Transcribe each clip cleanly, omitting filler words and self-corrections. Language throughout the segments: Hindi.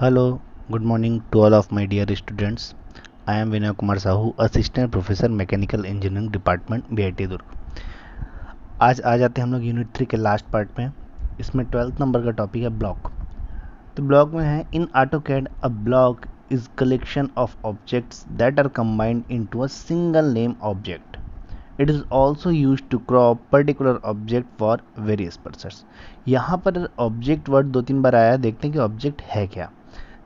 Hello, good morning to all of my dear students. I am Vinay Kumar Sahu, Assistant Professor Mechanical Engineering Department BIT दुर्ग। आज आ जाते हैं हम लोग यूनिट 3 के लास्ट पार्ट में। इसमें 12th नंबर का टॉपिक है ब्लॉक। तो ब्लॉक में है in AutoCAD a block is collection of objects that are combined into a single name object. It is also use to crop particular object for various purposes. यहाँ पर ऑब्जेक्ट वर्ड 2-3 बार आया, देखते हैं कि ऑब्जेक्ट है क्या।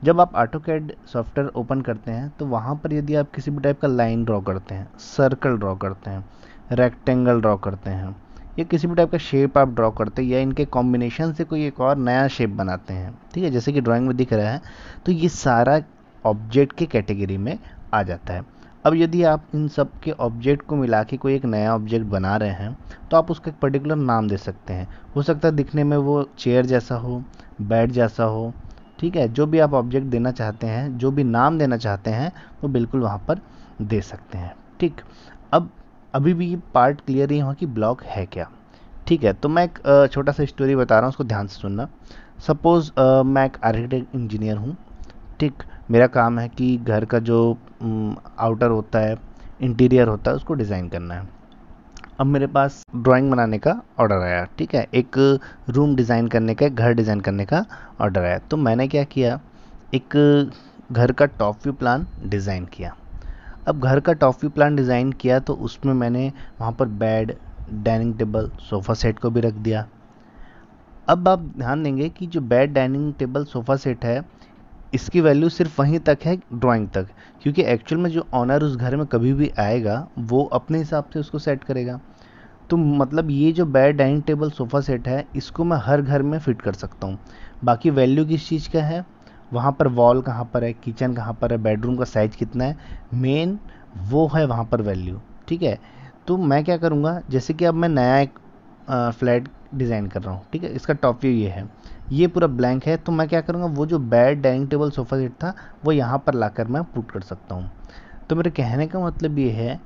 जब आप AutoCAD सॉफ्टवेयर ओपन करते हैं तो वहाँ पर यदि आप किसी भी टाइप का लाइन ड्रॉ करते हैं, सर्कल ड्रॉ करते हैं, रेक्टेंगल ड्रॉ करते हैं, या किसी भी टाइप का शेप आप ड्रॉ करते हैं, या इनके कॉम्बिनेशन से कोई एक और नया शेप बनाते हैं, ठीक है, जैसे कि ड्राइंग में दिख रहा है, तो ये सारा ऑब्जेक्ट के कैटेगरी में आ जाता है। अब यदि आप इन सब के ऑब्जेक्ट को मिला के कोई एक नया ऑब्जेक्ट बना रहे हैं तो आप उसका एक पर्टिकुलर नाम दे सकते हैं। हो सकता है दिखने में वो चेयर जैसा हो, बेड जैसा हो, ठीक है। जो भी आप ऑब्जेक्ट देना चाहते हैं, जो भी नाम देना चाहते हैं, वो बिल्कुल वहाँ पर दे सकते हैं, ठीक। अब अभी भी ये पार्ट क्लियर नहीं हुआ कि ब्लॉक है क्या, ठीक है। तो मैं एक छोटा सा स्टोरी बता रहा हूँ, उसको ध्यान से सुनना। सपोज़ मैं एक आर्किटेक्ट इंजीनियर हूँ, ठीक। मेरा काम है कि घर का जो आउटर होता है, इंटीरियर होता है, उसको डिज़ाइन करना है। अब मेरे पास ड्राइंग बनाने का ऑर्डर आया, ठीक है, एक रूम डिज़ाइन करने का, एक घर डिज़ाइन करने का ऑर्डर आया। तो मैंने क्या किया, एक घर का टॉप व्यू प्लान डिज़ाइन किया। अब घर का टॉप व्यू प्लान डिज़ाइन किया तो उसमें मैंने वहाँ पर bed, dining table, sofa set को भी रख दिया। अब आप ध्यान देंगे कि जो bed, dining table, sofa set है, इसकी वैल्यू सिर्फ वहीं तक है, ड्राइंग तक, क्योंकि एक्चुअल में जो ऑनर उस घर में कभी भी आएगा वो अपने हिसाब से उसको सेट करेगा। तो मतलब ये जो bed, dining table, sofa set है, इसको मैं हर घर में फिट कर सकता हूँ। बाकी वैल्यू किस चीज़ का है, वहाँ पर वॉल कहाँ पर है, किचन कहाँ पर है, बेडरूम का साइज कितना है, मेन वो है वहाँ पर वैल्यू, ठीक है। तो मैं क्या करूँगा, जैसे कि अब मैं नया एक फ्लैट डिज़ाइन कर रहा हूँ, ठीक है, इसका टॉप व्यू ये है, ये पूरा ब्लैंक है। तो मैं क्या करूँगा, वो जो bed, dining table, sofa set था, वो यहाँ पर लाकर मैं पुट कर सकता हूँ। तो मेरे कहने का मतलब ये है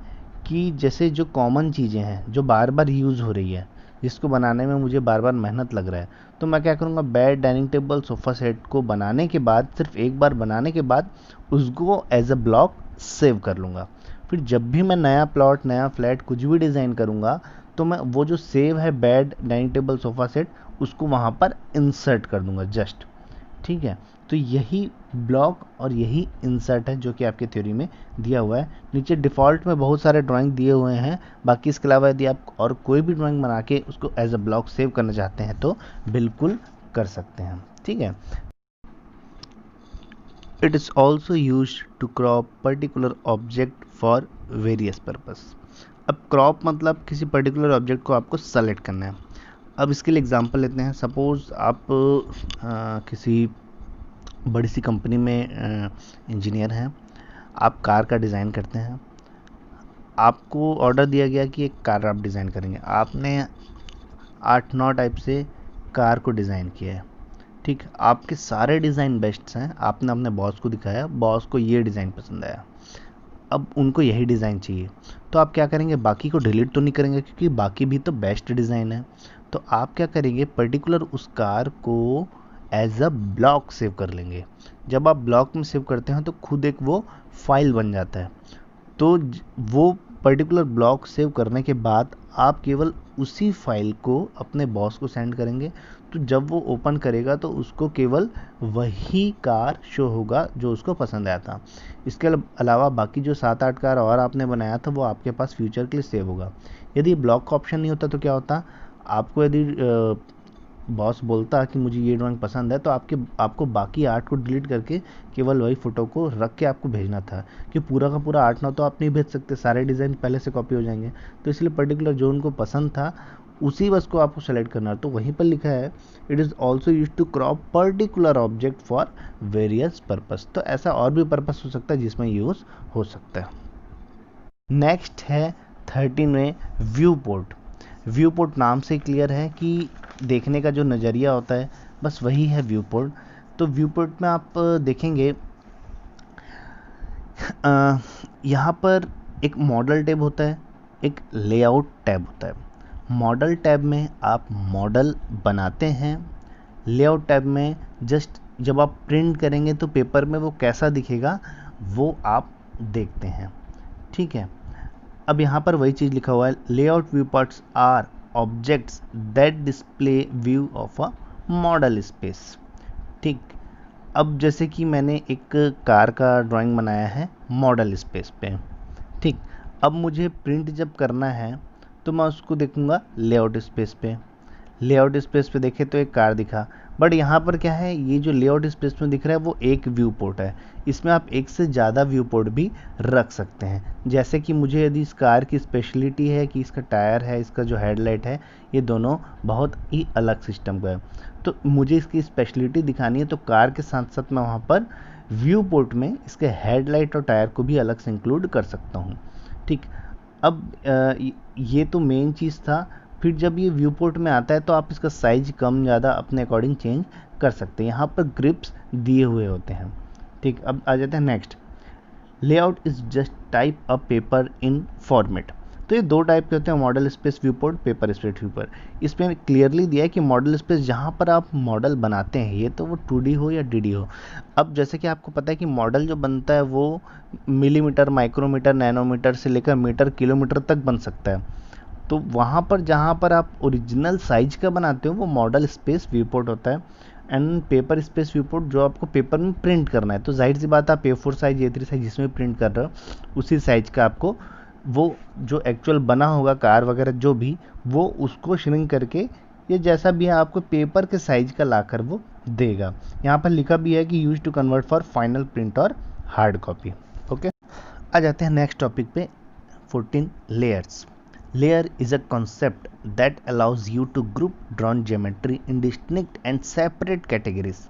कि जैसे जो कॉमन चीज़ें हैं, जो बार बार यूज़ हो रही है, जिसको बनाने में मुझे बार बार मेहनत लग रहा है, तो मैं क्या करूँगा, bed, dining table, sofa set को बनाने के बाद, सिर्फ एक बार बनाने के बाद उसको एज अ ब्लॉक सेव कर लूँगा। फिर जब भी मैं नया प्लॉट, नया फ्लैट कुछ भी डिज़ाइन करूँगा, तो मैं वो जो सेव है bed, dining table, sofa set, उसको वहाँ पर इंसर्ट कर दूँगा जस्ट, ठीक है। तो यही ब्लॉक और यही इंसर्ट है जो कि आपके थ्योरी में दिया हुआ है। नीचे डिफ़ॉल्ट में बहुत सारे ड्राइंग दिए हुए हैं, बाकी इसके अलावा यदि आप और कोई भी ड्राइंग बना के उसको एज अ ब्लॉक सेव करना चाहते हैं तो बिल्कुल कर सकते हैं, ठीक है। It is also use to crop particular object for various purpose. अब क्रॉप मतलब किसी पर्टिकुलर ऑब्जेक्ट को आपको सेलेक्ट करना है। अब इसके लिए एग्जांपल लेते हैं। सपोज़ आप किसी बड़ी सी कंपनी में इंजीनियर हैं, आप कार का डिज़ाइन करते हैं, आपको ऑर्डर दिया गया कि एक कार आप डिज़ाइन करेंगे। आपने 8-9 टाइप से कार को डिज़ाइन किया है, ठीक। आपके सारे डिज़ाइन बेस्ट हैं, आपने अपने बॉस को दिखाया, बॉस को ये डिज़ाइन पसंद आया, अब उनको यही डिज़ाइन चाहिए। तो आप क्या करेंगे, बाकी को डिलीट तो नहीं करेंगे क्योंकि बाकी भी तो बेस्ट डिज़ाइन है। तो आप क्या करेंगे, पर्टिकुलर उस कार को एज अ ब्लॉक सेव कर लेंगे। जब आप ब्लॉक में सेव करते हैं तो खुद एक वो फाइल बन जाता है। तो वो पर्टिकुलर ब्लॉक सेव करने के बाद आप केवल उसी फाइल को अपने बॉस को सेंड करेंगे। तो जब वो ओपन करेगा तो उसको केवल वही कार शो होगा जो उसको पसंद आया था। इसके अलावा बाकी जो 7-8 कार और आपने बनाया था वो आपके पास फ्यूचर के लिए सेव होगा। यदि ब्लॉक का ऑप्शन नहीं होता तो क्या होता, आपको यदि बॉस बोलता कि मुझे ये ड्राइंग पसंद है, तो आपको बाकी आर्ट को डिलीट करके केवल वही फ़ोटो को रख के आपको भेजना था, कि पूरा का पूरा 8-9 तो आप नहीं भेज सकते, सारे डिज़ाइन पहले से कॉपी हो जाएंगे। तो इसलिए पर्टिकुलर जो उनको पसंद था उसी बस को आपको सेलेक्ट करना है। तो वहीं पर लिखा है it is also use to crop particular object for various purpose. तो ऐसा और भी पर्पस हो सकता है जिसमें यूज़ हो सकता है। नेक्स्ट है 13 में व्यू पोर्ट। व्यू पोर्ट नाम से क्लियर है कि देखने का जो नज़रिया होता है, बस वही है व्यू पोर्ट। तो व्यू पोर्ट में आप देखेंगे यहाँ पर एक मॉडल टैब होता है, एक लेआउट टैब होता है। मॉडल टैब में आप मॉडल बनाते हैं, लेआउट टैब में जस्ट जब आप प्रिंट करेंगे तो पेपर में वो कैसा दिखेगा वो आप देखते हैं। ठीक है, अब यहाँ पर वही चीज़ लिखा हुआ है, layout view parts are objects that display view of a model space. ठीक, अब जैसे कि मैंने एक कार का ड्राइंग बनाया है मॉडल स्पेस पे। ठीक, अब मुझे प्रिंट जब करना है तो मैं उसको देखूंगा लेआउट स्पेस पे। लेआउट स्पेस पे देखे तो एक कार दिखा, बट यहाँ पर क्या है, ये जो लेआउट स्पेस में दिख रहा है वो एक व्यू पोर्ट है। इसमें आप एक से ज़्यादा व्यू पोर्ट भी रख सकते हैं। जैसे कि मुझे यदि इस कार की स्पेशलिटी है कि इसका टायर है, इसका जो हेडलाइट है, ये दोनों बहुत ही अलग सिस्टम का है, तो मुझे इसकी स्पेशलिटी दिखानी है, तो कार के साथ साथ मैं वहाँ पर व्यू पोर्ट में इसके हेडलाइट और टायर को भी अलग से इंक्लूड कर सकता हूँ। ठीक, अब ये तो मेन चीज़ था। फिर जब ये व्यू पोर्ट में आता है तो आप इसका साइज कम ज़्यादा अपने अकॉर्डिंग चेंज कर सकते हैं। यहाँ पर ग्रिप्स दिए हुए होते हैं। ठीक, अब आ जाते हैं next, layout is just type a paper in format. तो ये दो टाइप के होते हैं, model space view port, paper space view port. इसमें क्लियरली दिया है कि मॉडल स्पेस जहाँ पर आप मॉडल बनाते हैं, ये तो वो 2D हो या DD हो। अब जैसे कि आपको पता है कि मॉडल जो बनता है वो मिलीमीटर, माइक्रोमीटर, नैनोमीटर से लेकर मीटर, किलोमीटर तक बन सकता है। तो वहाँ पर जहाँ पर आप ओरिजिनल साइज का बनाते हो वो मॉडल स्पेस व्यू पोर्ट होता है। And paper space view port जो आपको पेपर में प्रिंट करना है, तो जाहिर सी बात आप A4 साइज, A3 साइज जिसमें प्रिंट कर रहे हो उसी साइज का आपको वो जो एक्चुअल बना होगा कार वगैरह जो भी, वो उसको श्रिंक करके ये जैसा भी है आपको पेपर के साइज का लाकर वो देगा। यहाँ पर लिखा भी है कि use to convert for final print और हार्ड कॉपी। ओके, आ जाते हैं नेक्स्ट टॉपिक पे, 14 layers. Layer is a concept that allows you to group drawn geometry in distinct and separate categories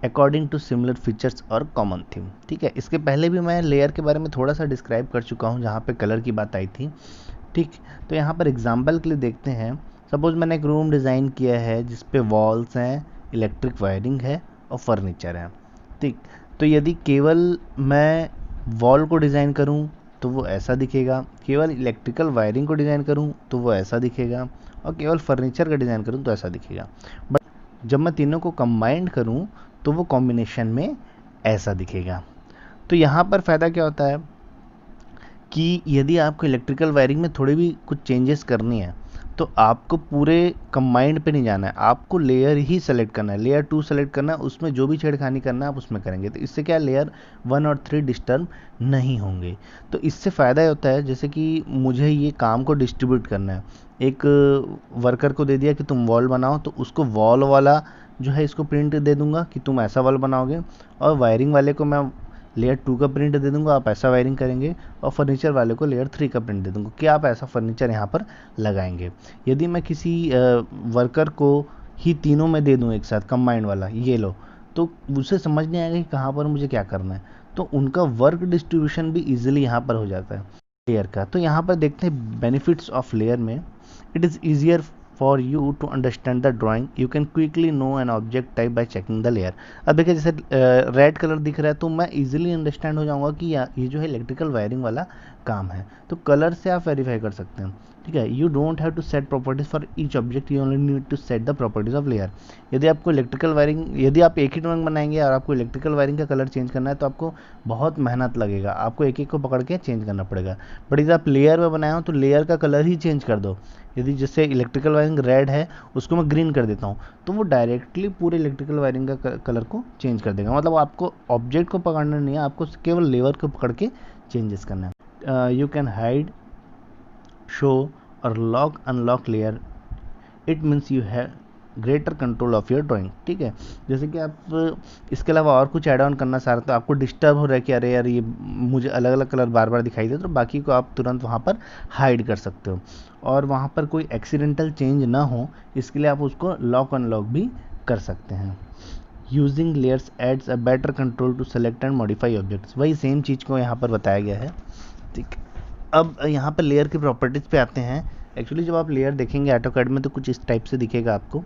according to similar features और common theme। ठीक है, इसके पहले भी मैं लेयर के बारे में थोड़ा सा डिस्क्राइब कर चुका हूँ जहाँ पे कलर की बात आई थी। ठीक, तो यहाँ पर एग्जाम्पल के लिए देखते हैं। सपोज मैंने एक रूम डिज़ाइन किया है जिसपे वॉल्स हैं, इलेक्ट्रिक वायरिंग है और फर्नीचर है। ठीक, तो यदि केवल मैं वॉल को डिज़ाइन करूँ तो वो ऐसा दिखेगा, केवल इलेक्ट्रिकल वायरिंग को डिज़ाइन करूं तो वो ऐसा दिखेगा, और केवल फर्नीचर का डिज़ाइन करूं तो ऐसा दिखेगा। बट जब मैं तीनों को कंबाइंड करूं तो वो कॉम्बिनेशन में ऐसा दिखेगा। तो यहाँ पर फ़ायदा क्या होता है कि यदि आपको इलेक्ट्रिकल वायरिंग में थोड़ी भी कुछ चेंजेस करनी है तो आपको पूरे कंबाइंड पे नहीं जाना है, आपको लेयर ही सेलेक्ट करना है, लेयर 2 सेलेक्ट करना है, उसमें जो भी छेड़खानी करना है आप उसमें करेंगे। तो इससे क्या, लेयर 1 और 3 डिस्टर्ब नहीं होंगे। तो इससे फ़ायदा ये होता है, जैसे कि मुझे ये काम को डिस्ट्रीब्यूट करना है, एक वर्कर को दे दिया कि तुम वॉल बनाओ, तो उसको वॉल वाला जो है इसको प्रिंट दे दूंगा कि तुम ऐसा वॉल बनाओगे, और वायरिंग वाले को मैं लेयर 2 का प्रिंट दे दूंगा, आप ऐसा वायरिंग करेंगे, और फर्नीचर वाले को लेयर 3 का प्रिंट दे दूंगा कि आप ऐसा फर्नीचर यहाँ पर लगाएंगे। यदि मैं किसी वर्कर को ही तीनों में दे दूँ एक साथ कंबाइंड वाला, ये लो, तो उसे समझ नहीं आएगा कि कहाँ पर मुझे क्या करना है, तो उनका वर्क डिस्ट्रीब्यूशन भी ईजिली यहाँ पर हो जाता है लेयर का। तो यहाँ पर देखते हैं बेनिफिट्स ऑफ लेयर में। It is easier for you to understand the drawing, you can quickly know an object type by checking the layer। अब देखिए जैसे रेड कलर दिख रहा है तो मैं इजीली अंडरस्टैंड हो जाऊंगा कि ये जो है इलेक्ट्रिकल वायरिंग वाला काम है, तो कलर से आप वेरीफाई कर सकते हैं। ठीक है, you don't have to set properties for each object, you only need to set the properties of layer. यदि आपको इलेक्ट्रिकल वायरिंग, यदि आप एक ही ड्राइंग बनाएंगे और आपको इलेक्ट्रिकल वायरिंग का कलर चेंज करना है तो आपको बहुत मेहनत लगेगा, आपको एक एक को पकड़ के चेंज करना पड़ेगा। बट यदि आप लेयर में बनाए हो तो लेयर का कलर ही चेंज कर दो। यदि जैसे इलेक्ट्रिकल वायरिंग रेड है उसको मैं ग्रीन कर देता हूँ तो वो डायरेक्टली पूरे इलेक्ट्रिकल वायरिंग का कलर को चेंज कर देगा। मतलब आपको ऑब्जेक्ट को पकड़ना नहीं है, आपको केवल लेयर को पकड़ के चेंजेस करना है। यू कैन हाइड, शो और lock unlock layer, it means you have greater control of your drawing. ठीक है, जैसे कि आप इसके अलावा और कुछ ऐड ऑन करना चाह रहे हो तो आपको डिस्टर्ब हो रहा है कि अरे यार ये मुझे अलग अलग कलर बार बार दिखाई दे, तो बाकी को आप तुरंत वहाँ पर हाइड कर सकते हो, और वहाँ पर कोई एक्सीडेंटल चेंज ना हो इसके लिए आप उसको लॉक अनलॉक भी कर सकते हैं। Using layers aids a better control to select and modify objects, वही सेम चीज़ को यहाँ पर बताया गया है। ठीक, अब यहाँ पर लेयर की प्रॉपर्टीज़ पे आते हैं। एक्चुअली जब आप लेयर देखेंगे ऑटोकैड में तो कुछ इस टाइप से दिखेगा आपको।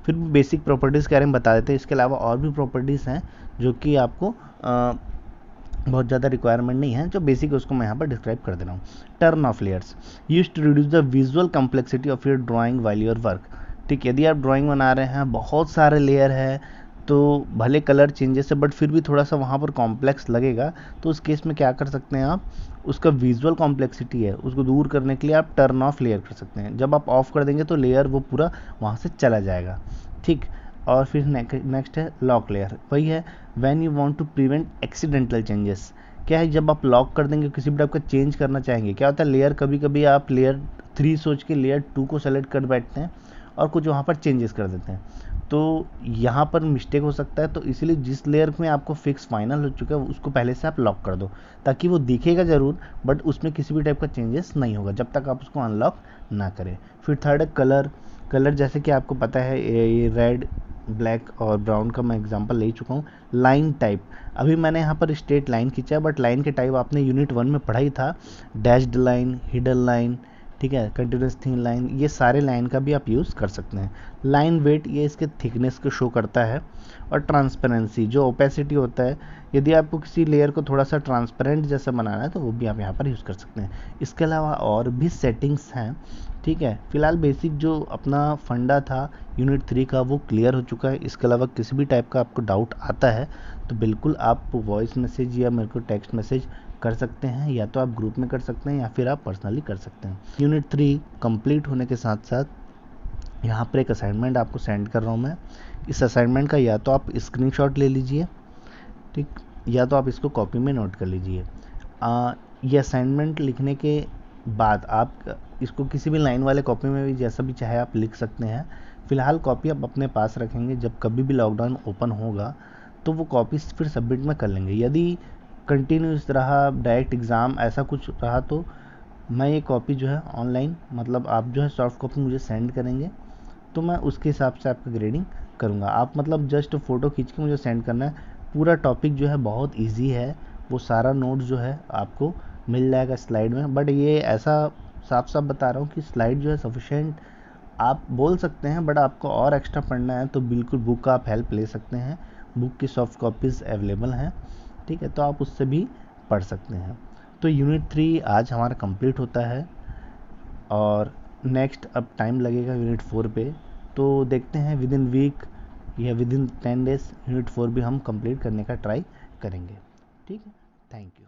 फिर बेसिक प्रॉपर्टीज़ के बारे में बता देते हैं, इसके अलावा और भी प्रॉपर्टीज़ हैं जो कि आपको बहुत ज़्यादा रिक्वायरमेंट नहीं है, जो बेसिक है उसको मैं यहाँ पर डिस्क्राइब कर दे रहा हूँ। Turn off layers use to reduce the visual complexity of your drawing while your work. ठीक, यदि आप ड्राइंग बना रहे हैं, बहुत सारे लेयर है, तो भले कलर चेंजेस है बट फिर भी थोड़ा सा वहाँ पर कॉम्प्लेक्स लगेगा। तो उस केस में क्या कर सकते हैं आप, उसका विजुअल कॉम्प्लेक्सिटी है उसको दूर करने के लिए आप टर्न ऑफ लेयर कर सकते हैं। जब आप ऑफ कर देंगे तो लेयर वो पूरा वहाँ से चला जाएगा, ठीक। और फिर नेक्स्ट है लॉक लेयर, वही है when you want to prevent accidental changes. क्या है, जब आप लॉक कर देंगे किसी भी टाइप का चेंज करना चाहेंगे, क्या होता है लेयर कभी कभी आप लेयर 3 सोच के लेयर 2 को सेलेक्ट कर बैठते हैं और कुछ वहाँ पर चेंजेस कर देते हैं, तो यहाँ पर मिस्टेक हो सकता है। तो इसीलिए जिस लेयर में आपको फिक्स फाइनल हो चुका है उसको पहले से आप लॉक कर दो, ताकि वो दिखेगा ज़रूर बट उसमें किसी भी टाइप का चेंजेस नहीं होगा जब तक आप उसको अनलॉक ना करें। फिर थर्ड है कलर। कलर जैसे कि आपको पता है ये रेड, ब्लैक और ब्राउन का मैं एग्जांपल ले चुका हूँ। लाइन टाइप, अभी मैंने यहाँ पर स्ट्रेट लाइन खींचा है बट लाइन के टाइप आपने यूनिट 1 में पढ़ा ही था, डैश्ड लाइन, हिडन लाइन, ठीक है, कंटिन्यूस थिन लाइन, ये सारे लाइन का भी आप यूज़ कर सकते हैं। लाइन वेट ये इसके थिकनेस को शो करता है। और ट्रांसपेरेंसी जो ओपेसिटी होता है, यदि आपको किसी लेयर को थोड़ा सा ट्रांसपेरेंट जैसा बनाना है तो वो भी आप यहाँ पर यूज़ कर सकते हैं। इसके अलावा और भी सेटिंग्स हैं, ठीक है। फिलहाल बेसिक जो अपना फंडा था यूनिट 3 का वो क्लियर हो चुका है। इसके अलावा किसी भी टाइप का आपको डाउट आता है तो बिल्कुल आप वॉइस मैसेज या मेरे को टेक्स्ट मैसेज कर सकते हैं, या तो आप ग्रुप में कर सकते हैं या फिर आप पर्सनली कर सकते हैं। यूनिट 3 कंप्लीट होने के साथ साथ यहाँ पर एक असाइनमेंट आपको सेंड कर रहा हूँ मैं। इस असाइनमेंट का या तो आप स्क्रीनशॉट ले लीजिए, ठीक, या तो आप इसको कॉपी में नोट कर लीजिए। ये असाइनमेंट लिखने के बाद आप इसको किसी भी लाइन वाले कॉपी में भी जैसा भी चाहे आप लिख सकते हैं। फ़िलहाल कॉपी आप अपने पास रखेंगे, जब कभी भी लॉकडाउन ओपन होगा तो वो कॉपी फिर सबमिट में कर लेंगे। यदि कंटिन्यूस रहा, डायरेक्ट एग्ज़ाम ऐसा कुछ रहा तो मैं ये कॉपी जो है ऑनलाइन, मतलब आप जो है सॉफ्ट कॉपी मुझे सेंड करेंगे तो मैं उसके हिसाब से आपका ग्रेडिंग करूँगा। आप मतलब जस्ट फ़ोटो खींच के मुझे सेंड करना है। पूरा टॉपिक जो है बहुत इजी है, वो सारा नोट जो है आपको मिल जाएगा स्लाइड में। बट ये ऐसा साफ साफ बता रहा हूँ कि स्लाइड जो है सफिशेंट आप बोल सकते हैं, बट आपको और एक्स्ट्रा पढ़ना है तो बिल्कुल बुक का आप हेल्प ले सकते हैं। बुक की सॉफ्ट कॉपीज़ अवेलेबल हैं, ठीक है, तो आप उससे भी पढ़ सकते हैं। तो यूनिट 3 आज हमारा कंप्लीट होता है और नेक्स्ट अब टाइम लगेगा यूनिट 4 पे। तो देखते हैं विद इन वीक या विद इन 10 डेज़ यूनिट 4 भी हम कंप्लीट करने का ट्राई करेंगे, ठीक है। Thank you.